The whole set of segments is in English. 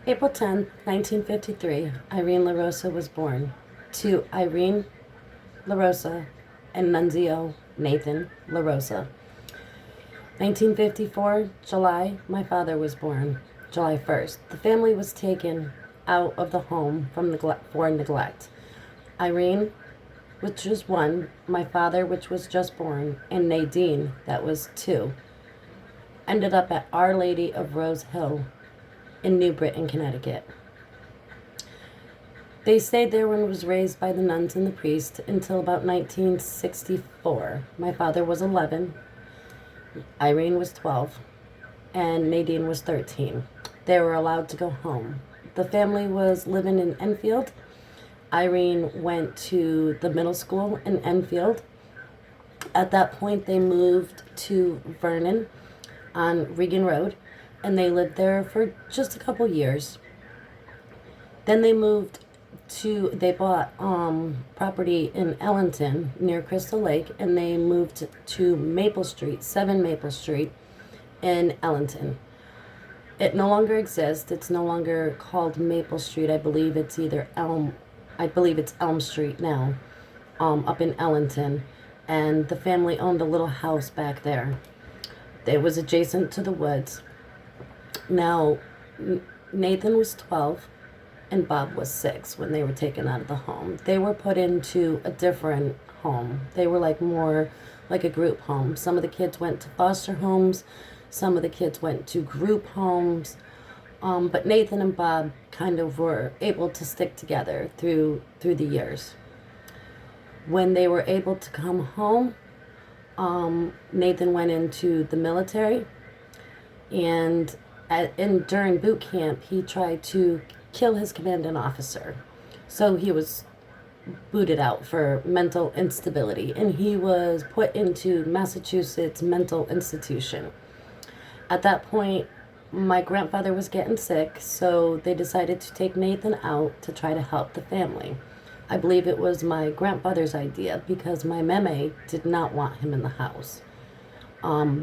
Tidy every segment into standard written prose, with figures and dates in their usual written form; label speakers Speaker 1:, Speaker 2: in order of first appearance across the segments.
Speaker 1: April 10th, 1953, Irene LaRosa was born to Irene LaRosa and Nunzio Nathan LaRosa. 1954, July, my father was born, July 1st. The family was taken out of the home for neglect. Irene, which was 1, my father, which was just born, and Nadine, that was 2, ended up at Our Lady of Rose Hill in New Britain, Connecticut. They stayed there and was raised by the nuns and the priest until about 1964. My father was 11, Irene was 12, and Nadine was 13. They were allowed to go home. The family was living in Enfield. Irene went to the middle school in Enfield. At that point, they moved to Vernon on Regan Road, and they lived there for just a couple years. Then they bought property in Ellington near Crystal Lake, and they moved to Maple Street, 7 Maple Street in Ellington. It no longer exists. It's no longer called Maple Street. I believe it's Elm Street now, up in Ellington. And the family owned a little house back there. It was adjacent to the woods. Now, Nathan was 12 and Bob was 6 when they were taken out of the home. They were put into a different home. They were more like a group home. Some of the kids went to foster homes. Some of the kids went to group homes. But Nathan and Bob kind of were able to stick together through the years. When they were able to come home, Nathan went into the military, and during boot camp, he tried to kill his commanding officer. So he was booted out for mental instability, and he was put into Massachusetts mental institution. At that point, my grandfather was getting sick, so they decided to take Nathan out to try to help the family. I believe it was my grandfather's idea because my meme did not want him in the house.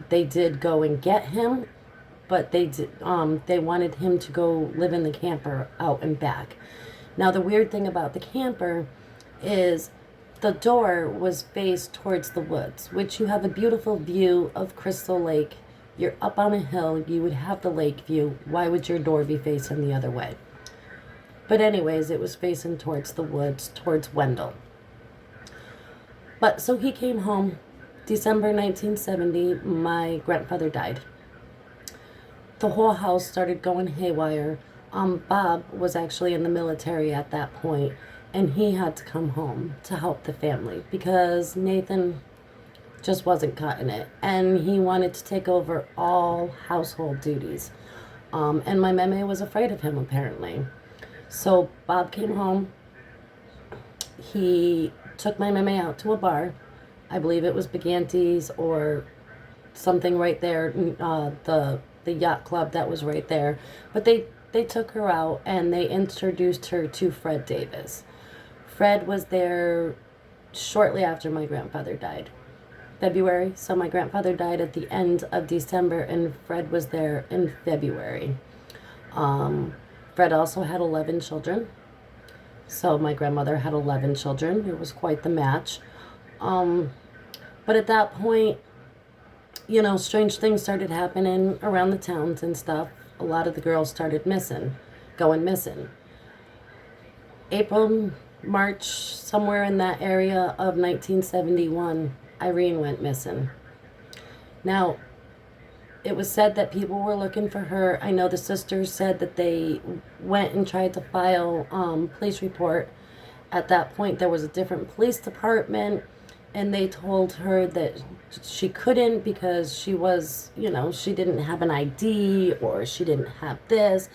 Speaker 1: They did go and get him, but they wanted him to go live in the camper out and back. Now, the weird thing about the camper is the door was faced towards the woods, which you have a beautiful view of Crystal Lake. You're up on a hill, you would have the lake view. Why would your door be facing the other way? But anyways, it was facing towards the woods, towards Wendell. But so he came home, December 1970, my grandfather died. The whole house started going haywire. Bob was actually in the military at that point, and he had to come home to help the family because Nathan just wasn't cutting it, and he wanted to take over all household duties. And my meme was afraid of him, apparently. So Bob came home. He took my meme out to a bar. I believe it was Baganti's or something right there, the yacht club that was right there. But they took her out and they introduced her to Fred Davis. Fred was there shortly after my grandfather died. February. So my grandfather died at the end of December and Fred was there in February. Fred also had 11 children. So my grandmother had 11 children. It was quite the match. But at that point, strange things started happening around the towns and stuff. A lot of the girls started going missing. April, March, somewhere in that area of 1971, Irene went missing. Now, it was said that people were looking for her. I know the sisters said that they went and tried to file police report. At that point, there was a different police department, and they told her that she couldn't because she was, she didn't have an ID or she didn't have this.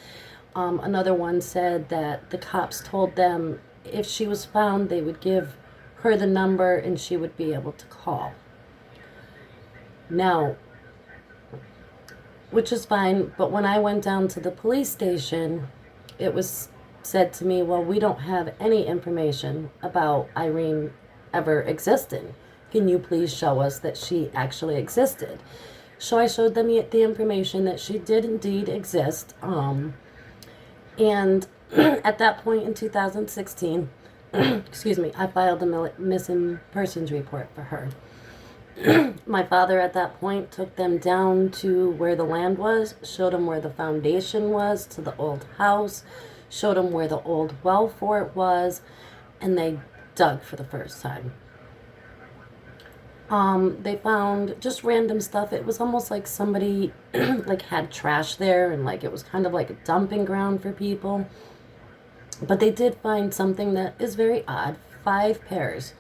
Speaker 1: Another one said that the cops told them if she was found, they would give her the number and she would be able to call. Now, which is fine, but when I went down to the police station, it was said to me, well, we don't have any information about Irene ever existed. Can you please show us that she actually existed? So I showed them the information that she did indeed exist. And at that point in 2016, excuse me, I filed a missing persons report for her. My father at that point took them down to where the land was, showed them where the foundation was to the old house, showed them where the old well fort was, and they dug for the first time. They found just random stuff. It was almost like somebody like had trash there, and like it was kind of like a dumping ground for people. But they did find something that is very odd. 5 pairs,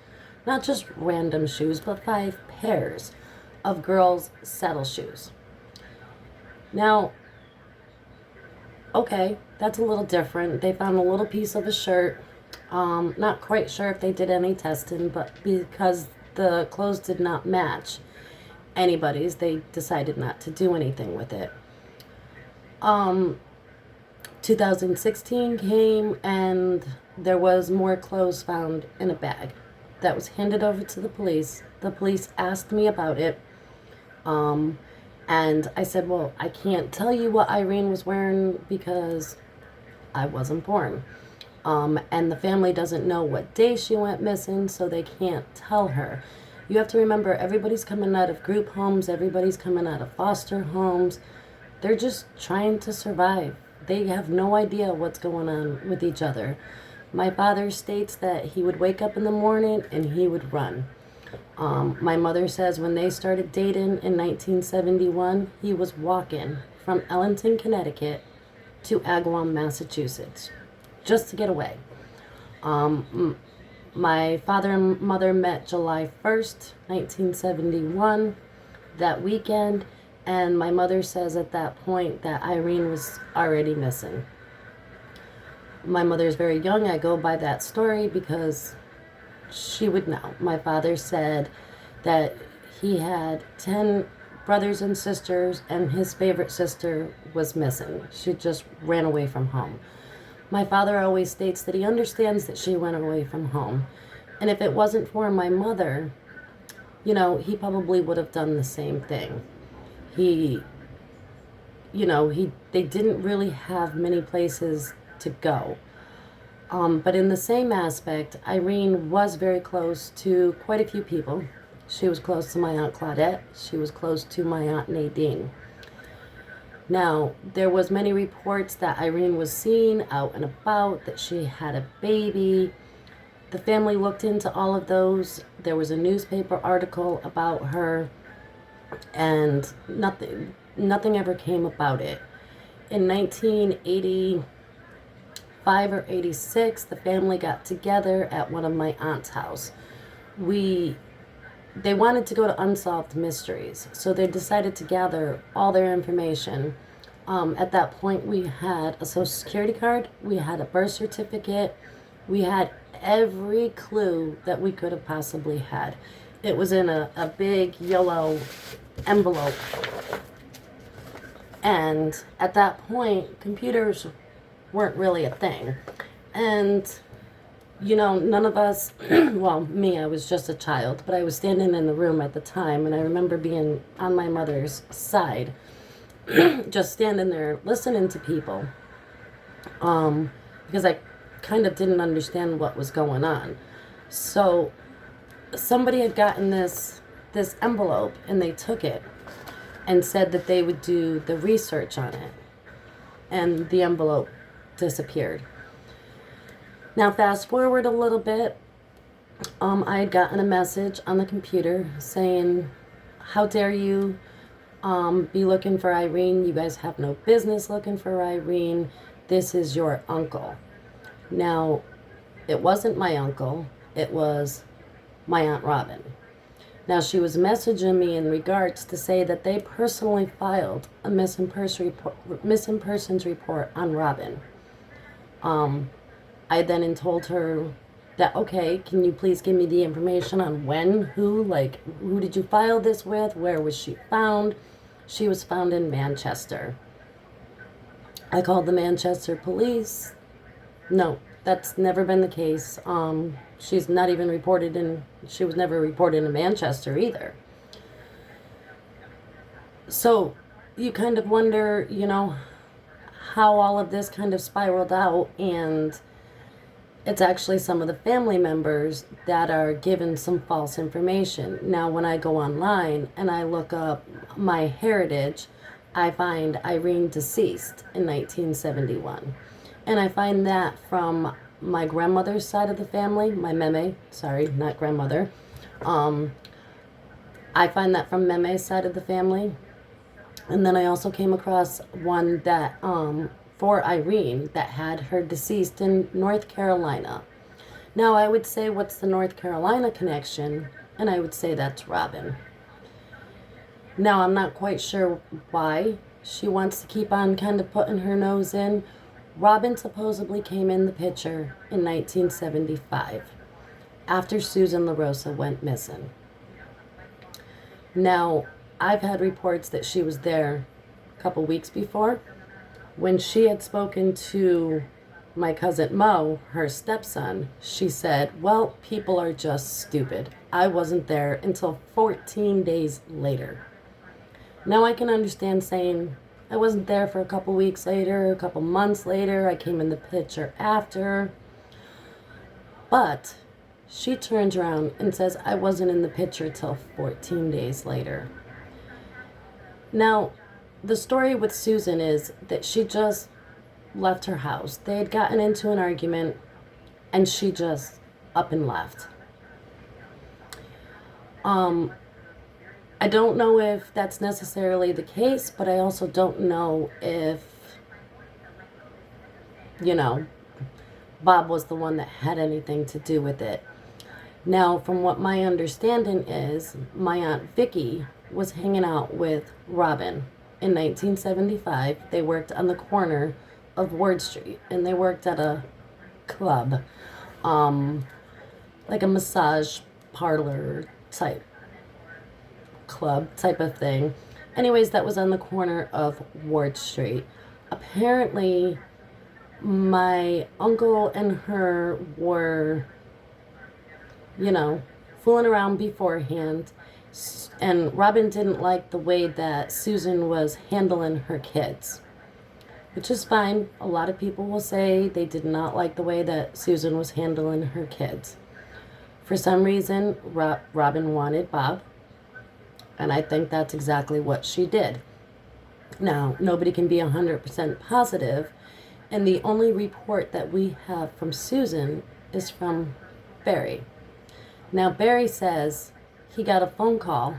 Speaker 1: not just random shoes, but 5 pairs of girls' saddle shoes. Now, okay, that's a little different. They found a little piece of a shirt. Not quite sure if they did any testing, but because the clothes did not match anybody's, they decided not to do anything with it. 2016 came, and there was more clothes found in a bag that was handed over to the police. The police asked me about it, and I said, well, I can't tell you what Irene was wearing because I wasn't born. And the family doesn't know what day she went missing, so they can't tell her. You have to remember, everybody's coming out of group homes, everybody's coming out of foster homes. They're just trying to survive. They have no idea what's going on with each other. My father states that he would wake up in the morning and he would run. My mother says when they started dating in 1971, he was walking from Ellington, Connecticut to Agawam, Massachusetts, just to get away. My father and mother met July 1st, 1971, that weekend, and my mother says at that point that Irene was already missing. My mother's very young. I go by that story because she would know. My father said that he had 10 brothers and sisters, and his favorite sister was missing. She just ran away from home. My father always states that he understands that she went away from home. And if it wasn't for my mother, you know, he probably would have done the same thing. They didn't really have many places to go. But in the same aspect, Irene was very close to quite a few people. She was close to my Aunt Claudette. She was close to my Aunt Nadine. Now, there was many reports that Irene was seen out and about, that she had a baby. The family looked into all of those. There was a newspaper article about her, and nothing ever came about it. In 1985 or 86, the family got together at one of my aunt's house. They wanted to go to Unsolved Mysteries, so they decided to gather all their information. At that point, we had a social security card, we had a birth certificate, we had every clue that we could have possibly had. It was in a big yellow envelope. And at that point, computers weren't really a thing. And none of us, well, me, I was just a child, but I was standing in the room at the time, and I remember being on my mother's side, just standing there listening to people, because I kind of didn't understand what was going on. So somebody had gotten this envelope, and they took it and said that they would do the research on it, and the envelope disappeared. Now, fast forward a little bit, I had gotten a message on the computer saying, how dare you be looking for Irene? You guys have no business looking for Irene. This is your uncle. Now, it wasn't my uncle. It was my Aunt Robin. Now, she was messaging me in regards to say that they personally filed a missing persons report on Robin. I then told her that, okay, can you please give me the information on when, who did you file this with? Where was she found? She was found in Manchester. I called the Manchester police. No, that's never been the case. She was never reported in Manchester either. So you kind of wonder, how all of this kind of spiraled out, and it's actually some of the family members that are given some false information. Now, when I go online and I look up my heritage, I find Irene deceased in 1971. And I find that from my grandmother's side of the family, my meme, sorry, not grandmother. I find that from meme's side of the family. And then I also came across one that, for Irene, that had her deceased in North Carolina. Now, I would say, what's the North Carolina connection? And I would say that's Robin. Now, I'm not quite sure why she wants to keep on kind of putting her nose in. Robin supposedly came in the picture in 1975, after Susan LaRosa went missing. Now, I've had reports that she was there a couple weeks before. When she had spoken to my cousin Mo, her stepson, she said, well, people are just stupid. I wasn't there until 14 days later. Now I can understand saying I wasn't there for a couple weeks later, a couple months later, I came in the picture after. But she turns around and says I wasn't in the picture till 14 days later. Now, the story with Susan is that she just left her house. They had gotten into an argument and she just up and left. I don't know if that's necessarily the case, but I also don't know if, Bob was the one that had anything to do with it. Now, from what my understanding is, my Aunt Vicky was hanging out with Robin in 1975. They worked on the corner of Ward Street, and they worked at a club, like a massage parlor type club type of thing. Anyways, that was on the corner of Ward Street. Apparently, my uncle and her were, fooling around beforehand. And Robin didn't like the way that Susan was handling her kids, which is fine. A lot of people will say they did not like the way that Susan was handling her kids. For some reason, Robin wanted Bob, and I think that's exactly what she did. Now, nobody can be 100% positive, and the only report that we have from Susan is from Barry. Now, Barry says he got a phone call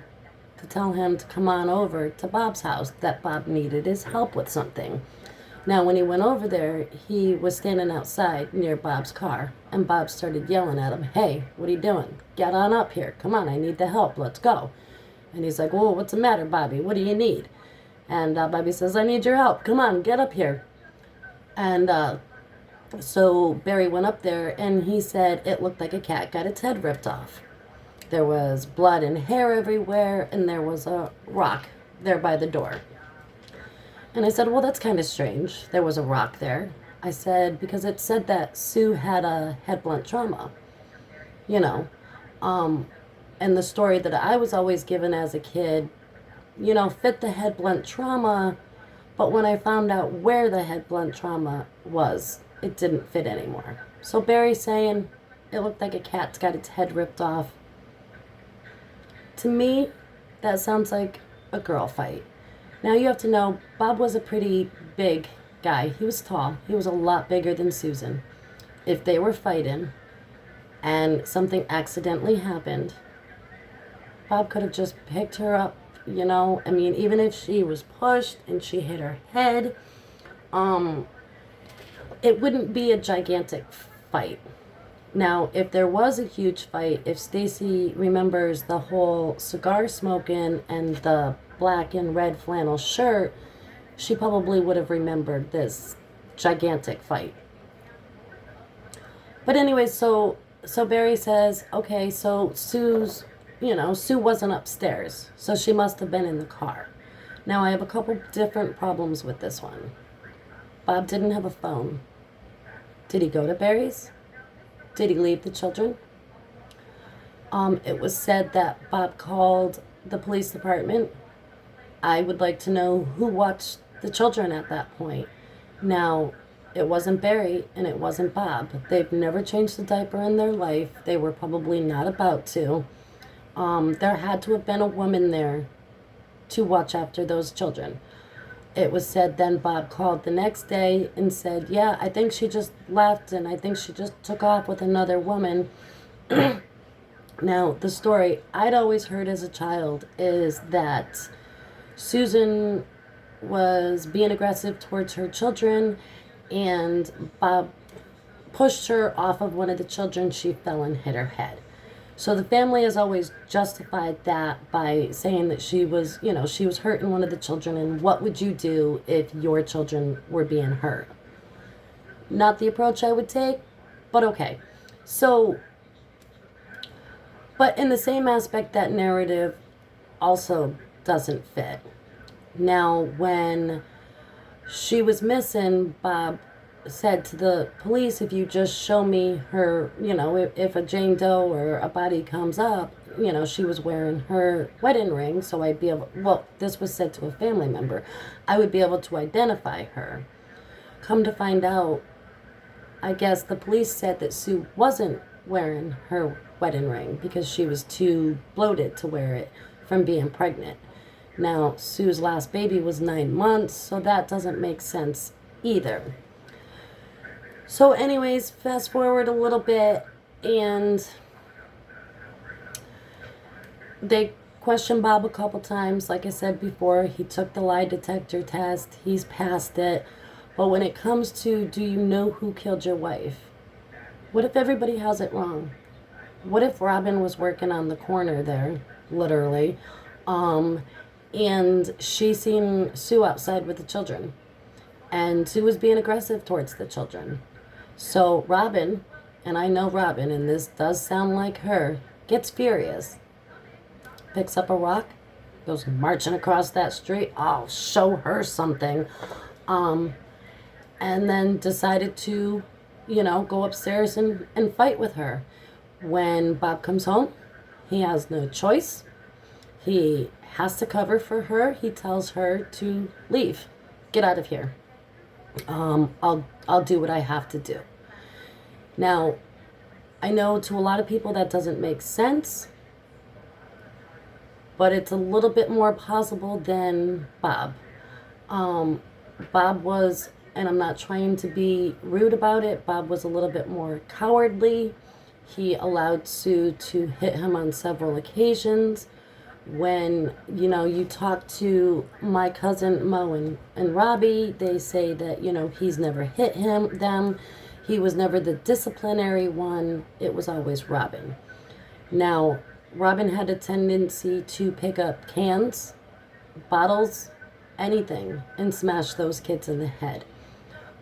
Speaker 1: to tell him to come on over to Bob's house, that Bob needed his help with something. Now, when he went over there, he was standing outside near Bob's car, and Bob started yelling at him, hey, what are you doing? Get on up here. Come on, I need the help. Let's go. And he's like, whoa, what's the matter, Bobby? What do you need? And Bobby says, I need your help. Come on, get up here. And so Barry went up there, and he said it looked like a cat got its head ripped off. There was blood and hair everywhere, and there was a rock there by the door. And I said, well, that's kind of strange. There was a rock there. I said, because it said that Sue had a head blunt trauma, and the story that I was always given as a kid, fit the head blunt trauma, but when I found out where the head blunt trauma was, it didn't fit anymore. So Barry's saying it looked like a cat's got its head ripped off. To me, that sounds like a girl fight. Now, you have to know, Bob was a pretty big guy. He was tall. He was a lot bigger than Susan. If they were fighting and something accidentally happened, Bob could have just picked her up, even if she was pushed and she hit her head, it wouldn't be a gigantic fight. Now, if there was a huge fight, if Stacy remembers the whole cigar smoking and the black and red flannel shirt, she probably would have remembered this gigantic fight. But anyway, so Barry says, okay, so Sue wasn't upstairs, so she must have been in the car. Now, I have a couple different problems with this one. Bob didn't have a phone. Did he go to Barry's? Did he leave the children? It was said that Bob called the police department. I would like to know who watched the children at that point. Now, it wasn't Barry and it wasn't Bob. They've never changed a diaper in their life. They were probably not about to. There had to have been a woman there to watch after those children. It was said then Bob called the next day and said, yeah, I think she just left and I think she just took off with another woman. Now, the story I'd always heard as a child is that Susan was being aggressive towards her children, and Bob pushed her off of one of the children. She fell and hit her head. So the family has always justified that by saying that she was, she was hurting one of the children, and what would you do if your children were being hurt? Not the approach I would take, but okay. So, but in the same aspect, that narrative also doesn't fit. Now, when she was missing, Bob said to the police, if you just show me her, if a Jane Doe or a body comes up, she was wearing her wedding ring, so I'd be able, well, this was said to a family member, I would be able to identify her. Come to find out, I guess the police said that Sue wasn't wearing her wedding ring because she was too bloated to wear it from being pregnant. Now, Sue's last baby was 9 months, so that doesn't make sense either. So anyways, fast forward a little bit, and they questioned Bob a couple times. Like I said before, he took the lie detector test. He's passed it. But when it comes to, do you know who killed your wife? What if everybody has it wrong? What if Robin was working on the corner there, literally, and she seen Sue outside with the children, and Sue was being aggressive towards the children? So Robin, and I know Robin, and this does sound like her, gets furious, picks up a rock, goes marching across that street. I'll show her something. And then decided to, go upstairs and fight with her. When Bob comes home, he has no choice. He has to cover for her. He tells her to leave, get out of here. I'll do what I have to do. Now, I know to a lot of people that doesn't make sense, but it's a little bit more plausible than Bob. Bob was, and I'm not trying to be rude about it, Bob was a little bit more cowardly. He allowed Sue to hit him on several occasions. When, you talk to my cousin Mo and Robbie, they say that, he's never hit them. He was never the disciplinary one. It was always Robin. Now, Robin had a tendency to pick up cans, bottles, anything, and smash those kids in the head.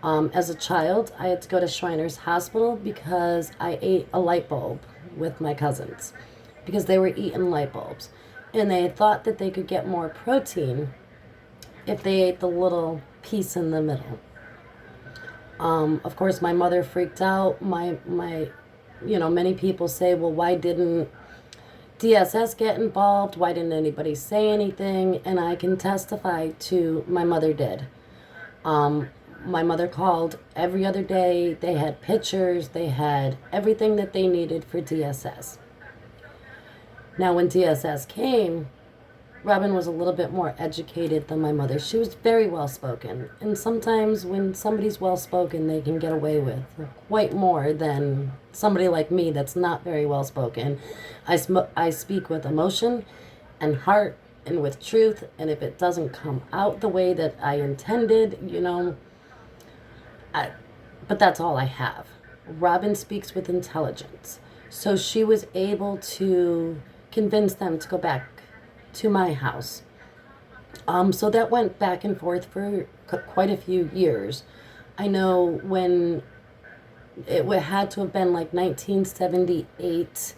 Speaker 1: As a child, I had to go to Shriners Hospital because I ate a light bulb with my cousins because they were eating light bulbs. And they thought that they could get more protein if they ate the little piece in the middle. Of course, my mother freaked out. Many people say, well, why didn't DSS get involved? Why didn't anybody say anything? And I can testify to my mother did. My mother called every other day. They had pictures. They had everything that they needed for DSS. Now, when DSS came, Robin was a little bit more educated than my mother. She was very well-spoken. And sometimes when somebody's well-spoken, they can get away with quite more than somebody like me that's not very well-spoken. I speak with emotion and heart and with truth. And if it doesn't come out the way that I intended, but that's all I have. Robin speaks with intelligence. So she was able to convince them to go back to my house. So that went back and forth for quite a few years. I know when it had to have been like 1978,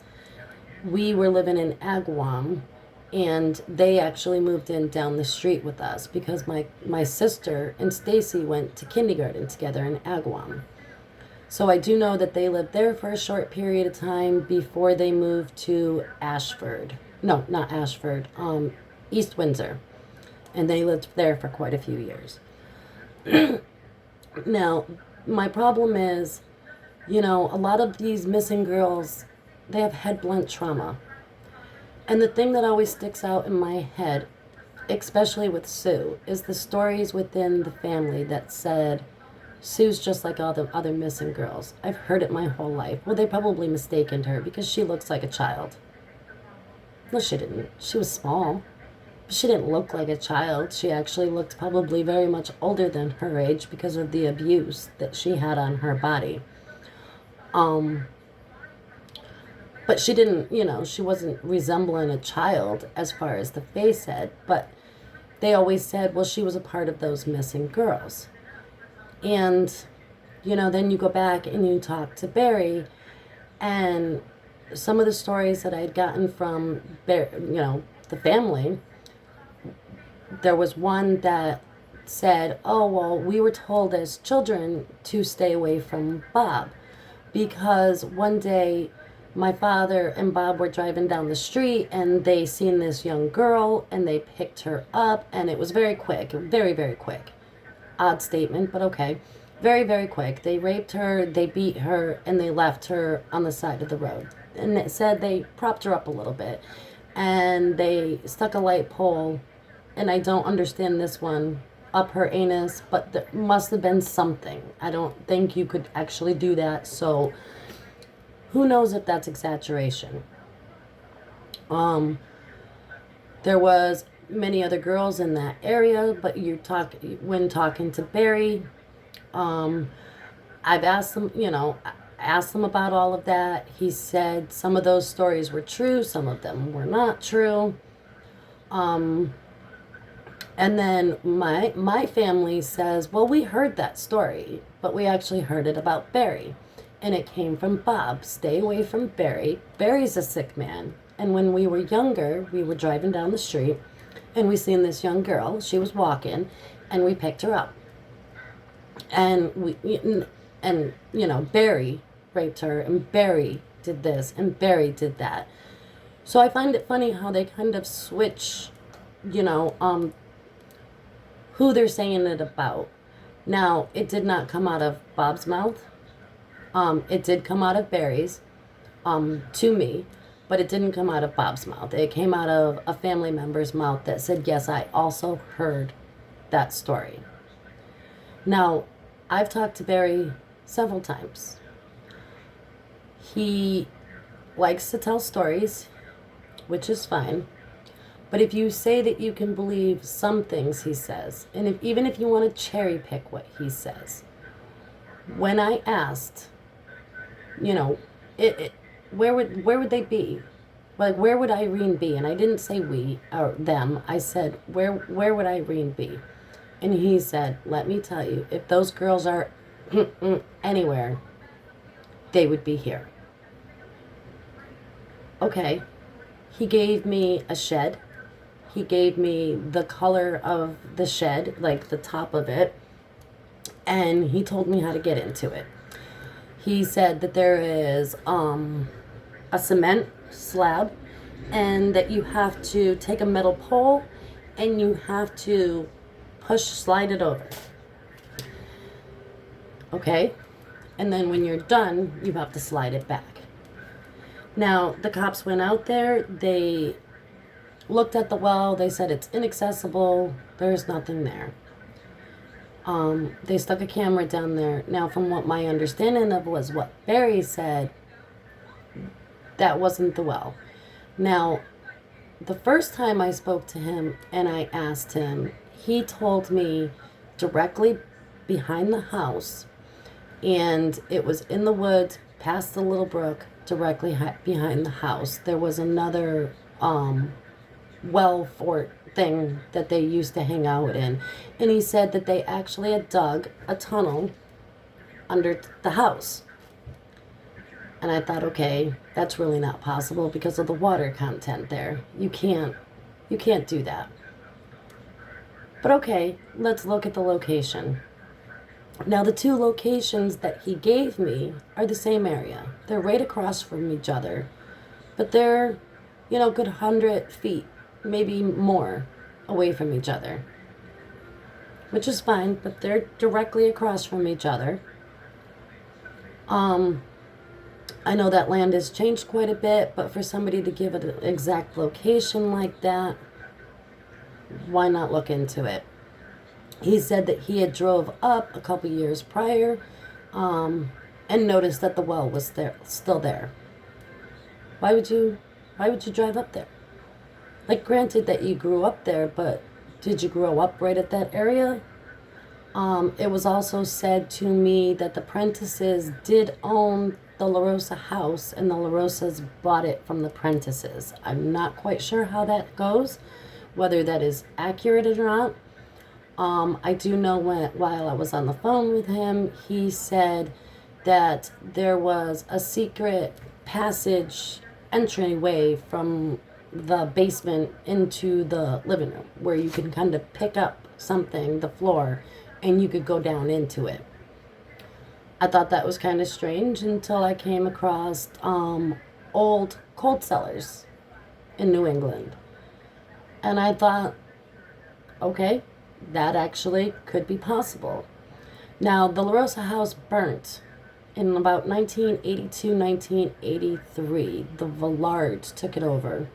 Speaker 1: we were living in Agawam, and they actually moved in down the street with us because my sister and Stacy went to kindergarten together in Agawam. So I do know that they lived there for a short period of time before they moved to Ashford. No, not Ashford, East Windsor. And they lived there for quite a few years. Now, my problem is, a lot of these missing girls, they have head blunt trauma. And the thing that always sticks out in my head, especially with Sue, is the stories within the family that said, Sue's just like all the other missing girls. I've heard it my whole life. Well, they probably mistaken her because she looks like a child. No, she didn't. She was small. But she didn't look like a child. She actually looked probably very much older than her age because of the abuse that she had on her body. But she didn't, she wasn't resembling a child as far as the face said. But they always said, well, she was a part of those missing girls. And, then you go back and you talk to Barry, and some of the stories that I had gotten from, the family, there was one that said, oh, well, we were told as children to stay away from Bob because one day my father and Bob were driving down the street and they seen this young girl and they picked her up, and it was very quick, very, very quick. Odd statement, but okay. Very, very quick. They raped her, they beat her, and they left her on the side of the road. And it said they propped her up a little bit and they stuck a light pole, and I don't understand this one, up her anus, but there must have been something. I don't think you could actually do that, so who knows if that's exaggeration. There was many other girls in that area, but when talking to Barry, I've asked him about all of that. He said some of those stories were true, some of them were not true. And then my family says, well, we heard that story, but we actually heard it about Barry. And it came from Bob. Stay away from Barry. Barry's a sick man. And when we were younger, we were driving down the street and we seen this young girl. She was walking and we picked her up. And Barry raped her, and Barry did this, and Barry did that. So I find it funny how they kind of switch, who they're saying it about. Now, it did not come out of Bob's mouth. It did come out of Barry's, to me, but it didn't come out of Bob's mouth. It came out of a family member's mouth that said, yes, I also heard that story. Now, I've talked to Barry several times. He likes to tell stories, which is fine. But if you say that you can believe some things he says, and even if you want to cherry pick what he says, when I asked, where would they be? Like, where would Irene be? And I didn't say we or them. I said, where would Irene be? And he said, let me tell you, if those girls are anywhere, they would be here. Okay. He gave me a shed. He gave me the color of the shed, like the top of it. And he told me how to get into it. He said that there is a cement slab and that you have to take a metal pole and you have to slide it over. Okay? And then when you're done, you have to slide it back. Now, the cops went out there. They looked at the well. They said it's inaccessible. There's nothing there. They stuck a camera down there. Now, from what my understanding of was what Barry said, that wasn't the well. Now, the first time I spoke to him and I asked him, he told me directly behind the house, and it was in the woods past the little brook directly behind the house. There was another well fort thing that they used to hang out in, and he said that they actually had dug a tunnel under the house. And I thought, okay, that's really not possible because of the water content there. You can't do that. But okay, let's look at the location. Now, the two locations that he gave me are the same area. They're right across from each other, but they're, good 100 feet, maybe more, away from each other. which is fine, but they're directly across from each other. Um, I know that land has changed quite a bit, but for somebody to give it an exact location like that, why not look into it? He said that he had drove up a couple years prior, and noticed that the well was there, still there. Why would you? Why would you drive up there? Like, granted that you grew up there, but did you grow up right at that area? It was also said to me that the Prentices did own the LaRosa house, and the LaRosas bought it from the Prentices. I'm not quite sure how that goes, whether that is accurate or not. I do know while I was on the phone with him, he said that there was a secret passage entryway from the basement into the living room where you can kind of pick up something, the floor, and you could go down into it. I thought that was kind of strange until I came across old cold cellars in New England. And I thought, okay, that actually could be possible. Now, the LaRosa house burnt in about 1982, 1983. The Villards took it over.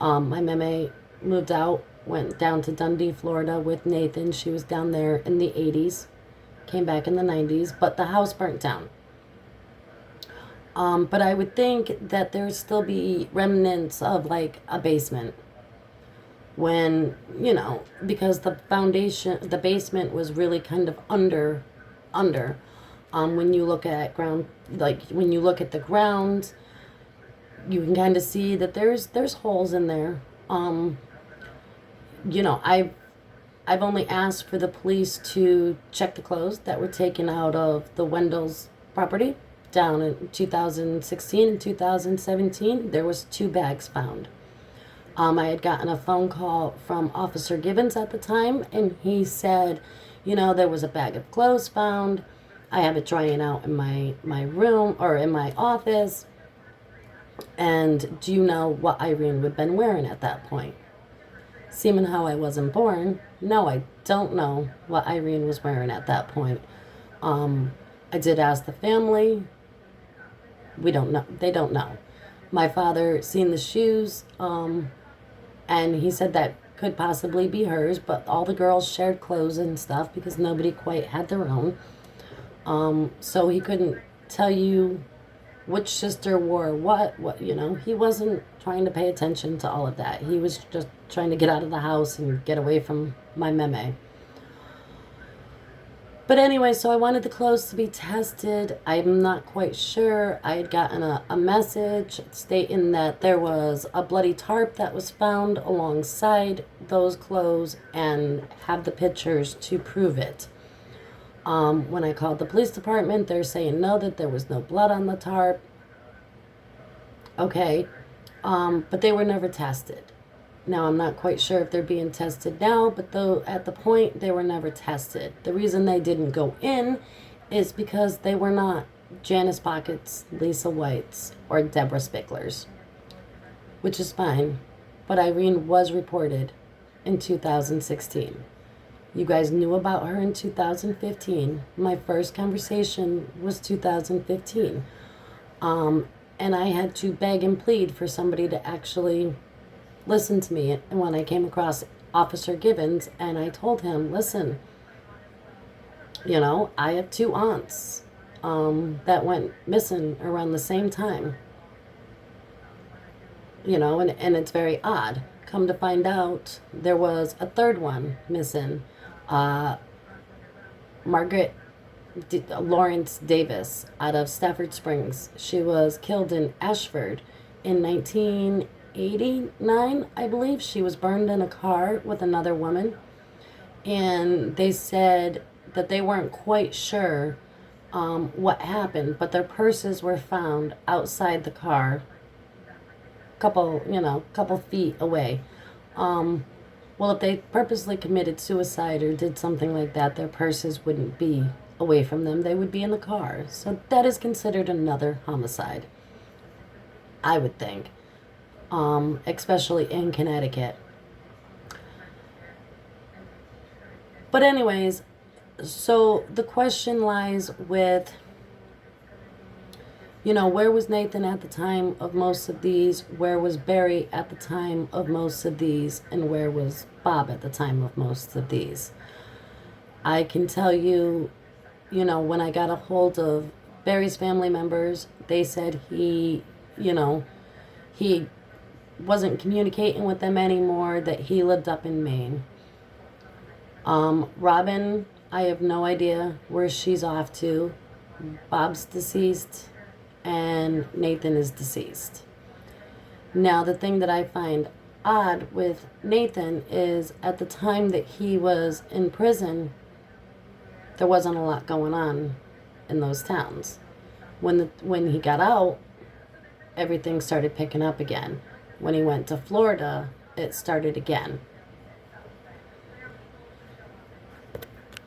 Speaker 1: My meme moved out, went down to Dundee, Florida with Nathan. She was down there in the 80s, came back in the 90s, but the house burnt down. But I would think that there would still be remnants of like a basement when, because the foundation, the basement was really kind of under. When you look at ground, like when you look at the ground, you can kind of see that there's holes in there. I've only asked for the police to check the clothes that were taken out of the Wendell's property down in 2016 and 2017. There was 2 bags found. I had gotten a phone call from Officer Gibbons at the time, and he said, there was a bag of clothes found. I have it drying out in my room or in my office. And do you know what Irene would have been wearing at that point? Seeming how I wasn't born, no, I don't know what Irene was wearing at that point. I did ask the family. We don't know. They don't know. My father seen the shoes, and he said that could possibly be hers, but all the girls shared clothes and stuff because nobody quite had their own. So he couldn't tell you which sister wore what, he wasn't trying to pay attention to all of that. He was just trying to get out of the house and get away from my meme. But anyway, so I wanted the clothes to be tested. I'm not quite sure. I had gotten a message stating that there was a bloody tarp that was found alongside those clothes and have the pictures to prove it. When I called the police department, they're saying no, that there was no blood on the tarp. Okay, but they were never tested. Now, I'm not quite sure if they're being tested now, but though at the point, they were never tested. The reason they didn't go in is because they were not Janice Pockett's, Lisa White's, or Deborah Spickler's, which is fine. But Irene was reported in 2016. You guys knew about her in 2015. My first conversation was 2015. And I had to beg and plead for somebody to actually listen to me. And when I came across Officer Gibbons, and I told him, listen, I have 2 aunts that went missing around the same time. And it's very odd. Come to find out, there was a 3rd one missing. Margaret Lawrence Davis out of Stafford Springs. She was killed in Ashford in 1989, I believe. She was burned in a car with another woman. And they said that they weren't quite sure what happened, but their purses were found outside the car, couple feet away. Well, if they purposely committed suicide or did something like that, their purses wouldn't be away from them. They would be in the car. So that is considered another homicide, I would think, especially in Connecticut. But anyways, so the question lies with, where was Nathan at the time of most of these? Where was Barry at the time of most of these? And where was Bob at the time of most of these? I can tell you, when I got a hold of Barry's family members, they said he wasn't communicating with them anymore, that he lived up in Maine. Robin, I have no idea where she's off to. Bob's deceased, and Nathan is deceased. Now, the thing that I find odd with Nathan is at the time that he was in prison, there wasn't a lot going on in those towns. When he got out, everything started picking up again. When he went to Florida, it started again.